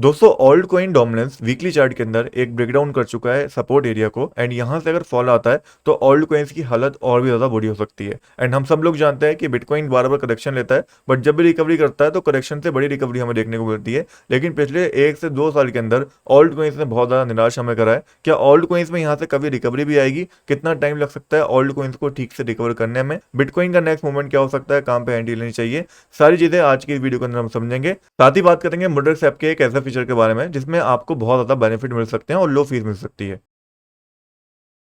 दोस्तों alt coin dominance weekly chart के अंदर एक ब्रेकडाउन कर चुका है सपोर्ट एरिया को, एंड यहां से अगर फॉल आता है तो ऑल्ट कॉइन्स की हालत और भी ज्यादा बुरी हो सकती है। एंड हम सब लोग जानते हैं कि बिटकॉइन बार बार करेक्शन लेता है, बट जब भी रिकवरी करता है तो करेक्शन से बड़ी रिकवरी हमें देखने को मिलती है। लेकिन पिछले 1 से 2 साल के अंदर ऑल्ट कॉइन्स ने बहुत ज्यादा निराश हमें करा है। क्या ऑल्ट कॉइन्स में यहाँ से कभी रिकवरी भी आएगी? कितना टाइम लग सकता है ऑल्ट कॉइन्स को ठीक से रिकवर करने में? बिटकॉइन का नेक्स्ट मूवमेंट क्या हो सकता है? कहां पे एंट्री लेनी चाहिए? सारी चीजें आज की वीडियो के अंदर हम समझेंगे। साथ ही बात करेंगे मुड्रेक्स ऐप के एक ऐसा फीचर के बारे में जिसमें आपको बहुत ज्यादा बेनिफिट मिल सकते हैं और लो फीस मिल सकती है।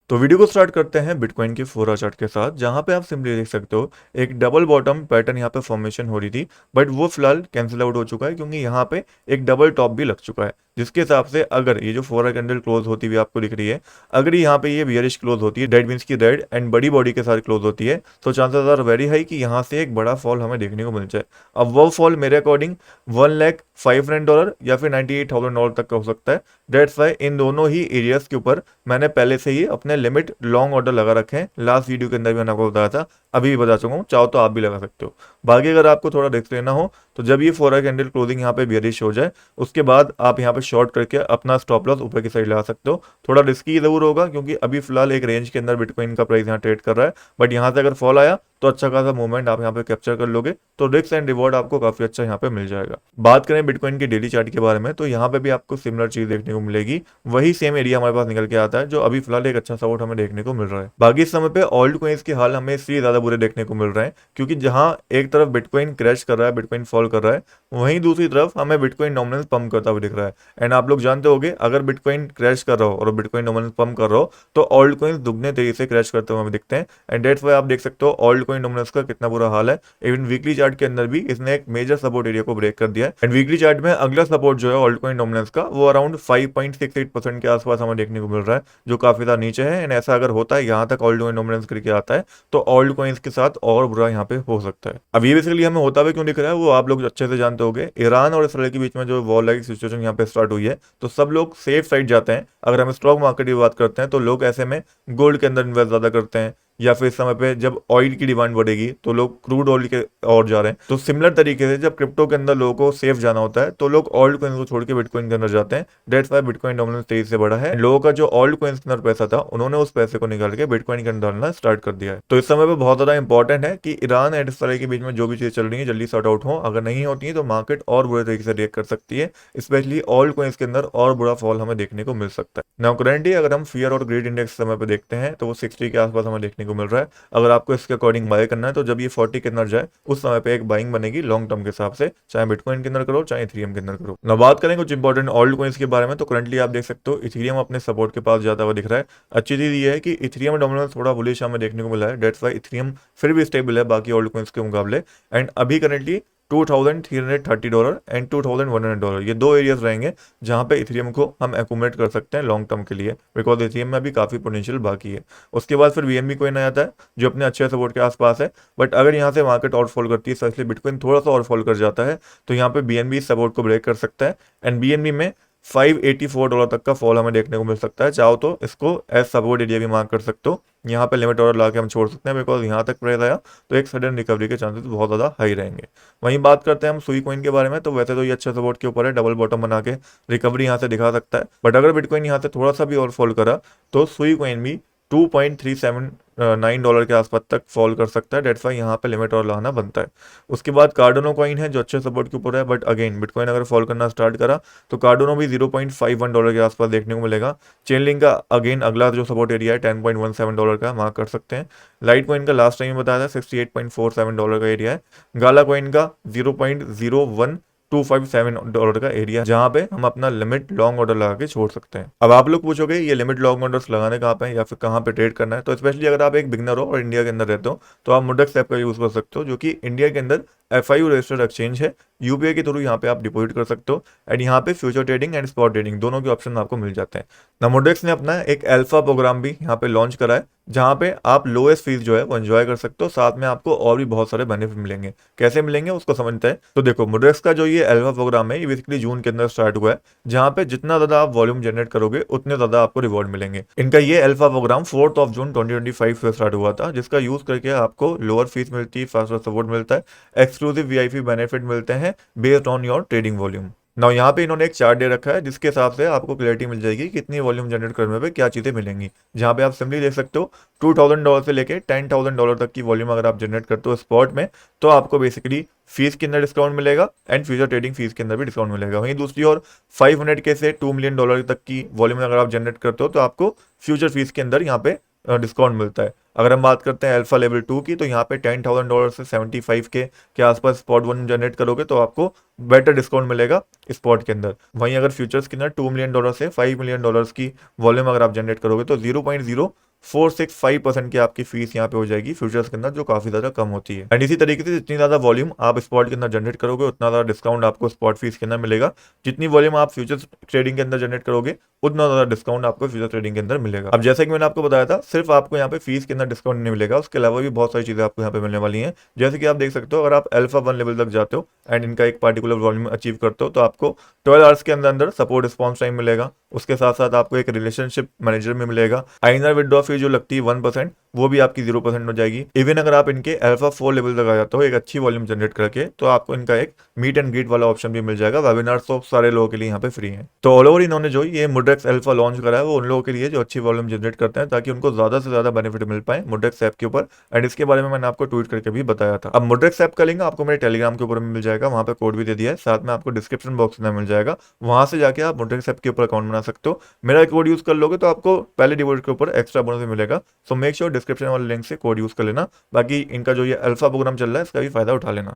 तो वीडियो को स्टार्ट करते हैं बिटकॉइन के 4 आवर चार्ट के साथ, जहां पे आप सिंपली देख सकते हो एक डबल बॉटम पैटर्न यहाँ पे फॉर्मेशन हो रही थी, बट वो फिलहाल कैंसिल आउट हो चुका है क्योंकि यहाँ पे एक डबल टॉप भी लग चुका है। जिसके हिसाब से अगर ये जो 4 आवर कैंडल क्लोज होती हुई आपको दिख रही है, अगर यहाँ पे ये बियरिश क्लोज होती है, डेड मींस की रेड एंड बड़ी बॉडी के साथ क्लोज होती है, तो चांसेस आर वेरी हाई कि यहाँ से एक बड़ा फॉल हमें देखने को मिल जाए। अब वो फॉल मेरे अकॉर्डिंग $1,05,000 या फिर $98,000 तक का हो सकता है। डेट्स वाई इन दोनों ही एरियाज के ऊपर मैंने पहले से ही अपने लिमिट लॉन्ग ऑर्डर लगा रखे हैं। लास्ट वीडियो के अंदर भी मैंने आपको बताया था, अभी भी बता चुका हूँ, चाहो तो आप भी लगा सकते हो। बाकी अगर आपको थोड़ा रिस्क लेना हो तो जब ये 4 आवर कैंडल क्लोजिंग यहाँ पे बियरिश हो जाए, उसके बाद आप यहाँ पे शॉर्ट करके अपना स्टॉप लॉस ऊपर की साइड लगा सकते हो। थोड़ा रिस्की जरूर होगा क्योंकि अभी फिलहाल एक रेंज के अंदर बिटकॉइन का प्राइस यहाँ ट्रेड कर रहा है, बट यहाँ से अगर फॉल आया तो अच्छा खासा मूवमेंट आप यहाँ पे कैप्चर कर लोगे, तो रिस्क एंड रिवॉर्ड आपको काफी अच्छा यहाँ पे मिल जाएगा। बात करें बिटकॉइन के डेली चार्ट के बारे में, तो यहाँ पे भी आपको सिमिलर चीज देखने को मिलेगी। वही सेम एरिया हमारे पास निकल के आता है जो अभी फिलहाल एक अच्छा सपोर्ट हमें देखने को मिल रहा है। बाकी इस समय पे ऑल्ट कॉइन्स के हाल हमें इसलिए ज्यादा बुरे देखने को मिल रहे हैं क्योंकि जहां एक तरफ बिटकॉइन क्रैश कर रहा है, बिटकॉइन फॉल कर रहा है, वहीं दूसरी तरफ हमें बिटकॉइन डोमिनेंस पंप करता हुआ दिख रहा है। एंड आप लोग जानते होंगे, अगर बिटकॉइन क्रैश कर रहा हो और बिटकॉइन डोमिनेंस पंप कर रहा हो तो ऑल्ट कॉइन्स दुगने तेजी से क्रैश करते हुए हमें दिखते हैं। एंड डेट्स वाई आप देख सकते हो ऑल्ट कॉइन डोमिनेंस का कितना बुरा हाल है। इवन वीकली चार्ट के अंदर भी इसने एक मेजर सपोर्ट एरिया को ब्रेक कर दिया है। एंड वीकली चार्ट में अगला सपोर्ट जो है ऑल्ट कॉइन डोमिनेंस का, वो अराउंड 5.68% के आसपास हमें देखने को मिल रहा है, जो काफी ज्यादा नीचे है। एंड ऐसा अगर होता है यहाँ तक ऑल्ट कॉइन डोमिनेंस करके आता है तो ऑल्ट कॉइन्स के साथ और बुरा यहाँ पे हो सकता है। अब ये बेसिकली हमें होता हुआ क्यों दिख रहा है वो आप लोग अच्छे से जानते होंगे। ईरान और इसराइल के बीच में जो वॉर लाइक सिचुएशन यहाँ पे स्टार्ट हुई है, तो सब लोग सेफ साइड जाते हैं। अगर हम स्टॉक मार्केट की बात करते हैं तो लोग ऐसे में गोल्ड के अंदर इन्वेस्ट ज्यादा करते हैं, या फिर इस समय पे जब ऑयल की डिमांड बढ़ेगी तो लोग क्रूड ऑयल के और जा रहे हैं। तो सिमिलर तरीके से जब क्रिप्टो के अंदर लोगों को सेफ जाना होता है तो लोग ऑल्ट कॉइन को छोड़ के बिटकॉइन के अंदर जाते हैं। डेट्स वाई बिटकॉइन डोमिनेंस तेजी से बढ़ा है। लोगों का जो ऑल्ट कॉइन के अंदर पैसा था, उन्होंने उस पैसे को निकाल के बिटकॉइन के अंदर डालना स्टार्ट कर दिया है। तो इस समय पे बहुत ज्यादा इंपॉर्टेंट है कि ईरान एंड इसराइल के बीच में जो भी चीज चल रही है जल्दी सॉर्ट आउट हो। अगर नहीं होती है तो मार्केट और बुरे तरीके से रिएक्ट कर सकती है, स्पेशली ऑल्ट कॉइन्स के अंदर और बुरा फॉल हमें देखने को मिल सकता है। नाउ करेंटली अगर हम फियर और ग्रीड इंडेक्स समय पे देखते हैं तो वो 60 के आसपास हमें देखने को मिल रहा है। अगर आपको इसके अकॉर्डिंग बाय करना है तो जब ये 40 के अंदर जाए उस समय पे एक बाइंग बनेगी लॉन्ग टर्म के हिसाब से, चाहे बिटकॉइन के अंदर करो चाहे इथेरियम के अंदर करो। ना बात करें कुछ इंपॉर्टेंट ऑल्ट कॉइन्स के बारे में, तो करंटली आप देख सकते हो इथेरियम अपने सपोर्ट के पास जाता हुआ दिख रहा है। अच्छी चीज ये है कि इथेरियम डोमिनेंस थोड़ा बुलिश हमें देखने को मिला है। डेट्स वाई इथेरियम फिर भी स्टेबल है बाकी ऑल्ट कॉइन्स के मुकाबले। एंड अभी करंटली $2,330 एंड $2,100 ये दो एरियाज रहेंगे जहां पे इथेरियम को हम एक्यूमुलेट कर सकते हैं लॉन्ग टर्म के लिए, बिकॉज इथेरियम में अभी काफी पोटेंशियल बाकी है। उसके बाद फिर बीएनबी कोइन आ जाता है जो अपने अच्छे सपोर्ट के आसपास है, बट अगर यहाँ से मार्केट और फॉल करती है, स्पेशली बिटकॉइन थोड़ा सा और फॉल कर जाता है, तो यहाँ पे बीएनबी सपोर्ट को ब्रेक कर सकता है। एंड बीएनबी में $584 तक का फॉल हमें देखने को मिल सकता है। चाहो तो इसको एज सपोर्ट एरिया भी मार्क कर सकते हो। यहाँ पे लिमिट ऑर्डर ला के हम छोड़ सकते हैं, बिकॉज यहाँ तक प्राइस आया तो एक सडन रिकवरी के चांसेस बहुत ज़्यादा हाई रहेंगे। वहीं बात करते हैं हम सुई कॉइन के बारे में, तो वैसे तो ये अच्छा सपोर्ट के ऊपर है, डबल बॉटम बना के रिकवरी यहाँ से दिखा सकता है। बट अगर बिटकॉइन यहाँ से थोड़ा सा भी और फॉल करा तो सुई कॉइन भी $2.379 के आसपास तक फॉल कर सकता है। डेट्स वाई यहाँ पे लिमिट और लाना बनता है। उसके बाद कार्डोनो कॉइन है जो अच्छे सपोर्ट के ऊपर है, बट अगेन बिटकॉइन अगर फॉल करना स्टार्ट करा तो कार्डोनो भी $0.51 के आसपास देखने को मिलेगा। चेनलिंक का अगेन अगला जो सपोर्ट एरिया है $10.17 का मार्क कर सकते हैं। लाइट कॉइन का लास्ट टाइम बताया था $68.47 का एरिया है। गाला कॉइन का $0.01257 का एरिया जहां पे हम अपना लिमिट लॉन्ग ऑर्डर लगा के छोड़ सकते हैं। अब आप लोग पूछोगे ये लिमिट लॉन्ग ऑर्डर्स लगाने कहाँ पे है या फिर कहाँ पे ट्रेड करना है, तो स्पेशली अगर आप एक बिगनर हो और इंडिया के अंदर रहते हो तो आप मुड्रेक्स ऐप का यूज कर सकते हो, जो कि इंडिया के अंदर FIU रजिस्टर्ड एक्सचेंज है। यूपीआई के थ्रू यहाँ पे आप डिपॉजिट कर सकते हो। एंड यहाँ पे future trading and spot trading दोनों के ऑप्शन आपको मिल जाते हैं। नामोडेक्स ने अपना एक अल्फा प्रोग्राम भी यहाँ पे लॉन्च करा है, जहाँ पे आप लोएस्ट फीस जो है वो एंजॉय कर सकते हो, साथ में आपको और भी बहुत सारे बेनिफिट मिलेंगे। कैसे मिलेंगे उसको समझते हैं। तो देखो मुड्रेक्स का जो ये अल्फा प्रोग्राम है ये बेसिकली जून के अंदर स्टार्ट हुआ है, जहाँ पे जितना ज्यादा आप वॉल्यूम जनरेट करोगे उतने ज्यादा आपको रिवॉर्ड मिलेंगे। इनका ये अल्फा प्रोग्राम 4 जून 2025 से स्टार्ट हुआ था, जिसका यूज करके आपको लोअर फीस मिलती है, फास्टर सपोर्ट मिलता है, एक्सक्लूसिव VIP बेनिफिट मिलते हैं based on your trading volume. ना यहाँ पे इन्होंने एक चार्ट दे रखा है जिसके हिसाब से आपको क्लैरिटी मिल जाएगी कि कितनी वॉल्यूम जनरेट करने पे क्या चीज़ें मिलेंगी, जहाँ पे आप सिंपली देख सकते हो $2000 से लेके $10,000 तक की वॉल्यूम अगर आप जनरेट करते हो स्पॉट में, तो आपको बेसिकली फीस के अंदर डिस्काउंट मिलेगा एंड फ्यूचर ट्रेडिंग फीस के अंदर भी डिस्काउंट मिलेगा। वहीं दूसरी ओर 500K से $2 million तक की वॉल्यूम अगर आप जनरेट करते हो तो आपको फ्यूचर फीस के अंदर यहाँ पे डिस्काउंट मिलता है। अगर हम बात करते हैं अल्फा लेवल 2 की, तो यहाँ पे $10,000 से 75K के आसपास स्पॉट वॉल्यूम जनरेट करोगे तो आपको बेटर डिस्काउंट मिलेगा स्पॉट के अंदर। वहीं अगर फ्यूचर्स के अंदर $2 million से $5 million की वॉल्यूम अगर आप जनरेट करोगे तो 0.0465% की आपकी फीस यहाँ पे हो जाएगी फ्यूचर्स के अंदर, जो काफी ज्यादा कम होती है। एंड इसी तरीके से जितनी ज्यादा वॉल्यूम आप स्पॉट के अंदर जनरेट करोगे उतना ज्यादा डिस्काउंट आपको स्पॉट फीस के अंदर मिलेगा। जितनी वॉल्यूम आप फ्यूचर्स ट्रेडिंग के अंदर जनरेट करोगे उतना ज्यादा डिस्काउंट आपको फ्यूचर ट्रेडिंग के अंदर मिलेगा। अब जैसे कि मैंने आपको बताया था, सिर्फ आपको यहाँ पे फीस के अंदर डिस्काउंट नहीं मिलेगा, उसके अलावा भी बहुत सारी चीजें आपको यहाँ पे मिलने वाली हैं। जैसे कि आप देख सकते हो, अगर आप अल्फा 1 लेवल तक जाते हो एंड इनका एक पार्टिकुलर वॉल्यूम अचीव करते हो तो आपको 12 आवर्स के अंदर अंदर सपोर्ट रिस्पॉन्स टाइम मिलेगा। उसके साथ साथ आपको एक रिलेशनशिप मैनेजर में मिलेगा। आइनर विड्रॉ फी जो लगती है 1%, वो भी आपकी 0% हो जाएगी। इवन अगर आप इनके अल्फा 4 लेवल तक आ जाते हो एक अच्छी वॉल्यूम जनरेट करके, तो आपको इनका एक मीट एंड ग्रीट वाला ऑप्शन भी मिल जाएगा। वेबिनार तो सारे लोगों के लिए यहाँ पे फ्री है। तो ऑल ओवर इन्होंने जो ये मुड्रेक्स अल्फा लॉन्च करा है वो उन लोगों के लिए जो अच्छी वॉल्यूम जनरेट करते हैं, ताकि उनको ज्यादा से ज्यादा बेनिफिट मिल पाए मुड्रेक्स ऐप के ऊपर। एंड इसके बारे में मैंने आपको ट्वीट करके भी बताया था। अब मुड्रेक्स ऐप का लिंक आपको मेरे टेलीग्राम के ऊपर मिल जाएगा, वहां पे कोड भी दे दिया है, साथ में आपको डिस्क्रिप्शन बॉक्स में मिल जाएगा। वहां से जाके आप मुड्रेक्स ऐप के ऊपर अकाउंट बना सकते हो। मेरा कोड यूज कर लोगे तो आपको पहले डिपॉजिट के ऊपर एक्स्ट्रा बोनस भी मिलेगा। सो मेक श्योर डिस्क्रिप्शन वाले लिंक से कोड यूज कर लेना। बाकी इनका जो ये अल्फा प्रोग्राम चल रहा है इसका भी फायदा उठा लेना।